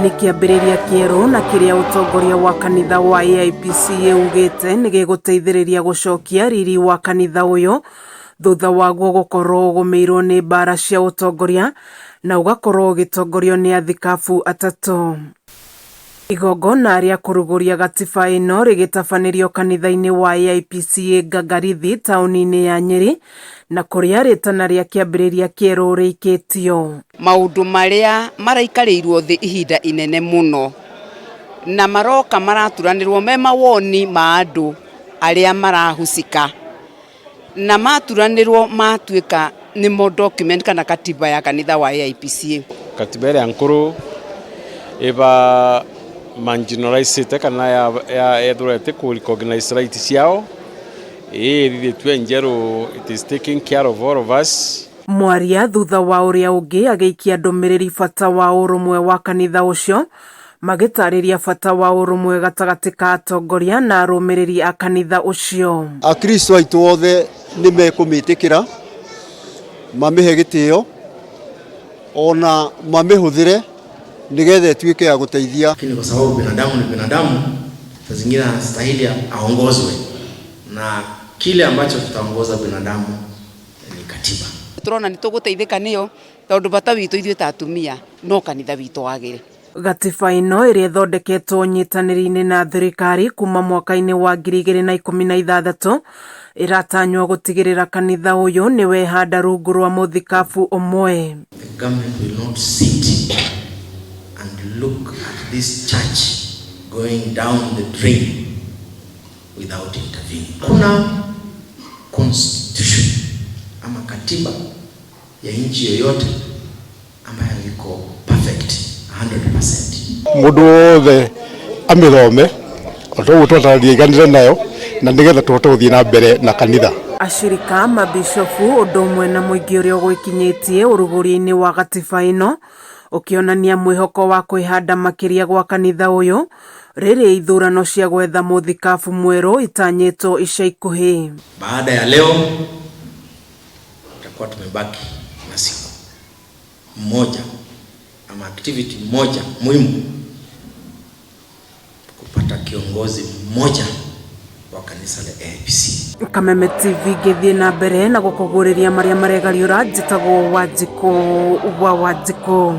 nĩ kĩambĩrĩria kĩerũ na kĩrĩa ũtongoria wa kanitha wa AIPCA ugĩte nĩ gĩgũteithĩrĩria gũcokia riri wa kanitha ũyũ thutha waguo gũkorwo ũgũmĩirwo nĩ mbara cia ũtongoria na ũgakorwo ũgĩtongorio nĩ athikabu atatũ. Igongona rĩa kũrugũria gatiba ĩno rĩgĩtabanĩrio kanitha-inĩ wa AIPCA Ngangarithi taũni-inĩ ya Nyeri na kũrĩa rĩtana rĩa kĩambĩrĩria kĩerũ rĩikĩtio. Maũndũ marĩa maraikarĩirwo thĩ ihinda inene mũno na maroka maraturanĩrwo me mawoni ma andũ arĩa marahucika na maturanĩrwo matuĩka nĩmo document kana katiba ya kanitha wa AIPCA. Katiba ya nkuru eba marginalized kana ya durete ku recognize rights ciao thithitwe NJERU, it is taking care of all of us. Mwaria thutha wa ũrĩa ũngĩ agĩikia ndũmĩrĩri bata wa ũrũmwe wa kanitha ũcio magĩtarĩria bata wa ũrũmwe gatagatĩ ka atongoria na arũmĩrĩri a kanitha ũcio. Akristo aitũ othe nĩ mekũmĩtĩkĩra mamĩhe gĩtĩo ona mamĩhũthĩre nigetha tuike ya kuteithia. Lakini kwa sababu binadamu ni binadamu, saa zingine anastahili aongozwe na kile ambacho tutaongoza binadamu ni katiba. Turona ni tuguteithika niyo tondu bata witu ithuĩ ta atumia no kanitha witu wagire. Gatiba ĩno ĩrĩa ĩthondeketwo nyitanĩri-inĩ na thirikari kuma mwaka-inĩ wa 2016 ĩratanywo gũtigĩrĩra kanitha ũyũ nĩ wehanda rungu rwa mũthikabu ũmwe. The government will not sit and look at this church going down the drain without intervening. Kuna constitution ama katiba ya nchi yoyote ambayo iko perfect 100%. Mundu wothe amithome otogutwatararia iganire nayo na nigetha tuhote guthii na mbere na kanitha. Ashirika mabishofu ũndũ ũmwe na mũingĩ ũrĩa ũgũikinyĩtie ũrugũria-inĩ wa gatiba ĩno ukionania mwĩhoko wa kwĩhanda makĩria gwa kanitha ũyũ rĩrĩ ithurano cia gwetha mũthikabu mwerũ itanyĩtwo ica ikuhĩ. Baada ya leo tutakuwa tumebaki na siku moja ama activity moja muhimu, kupata kiongozi mmoja wa kanisa la AIPC. Kameme TV gĩthiĩ na mbere na gũkũgũrĩria marĩa maregariũra njĩtagwo Wanjikũ wa Wanjikũ.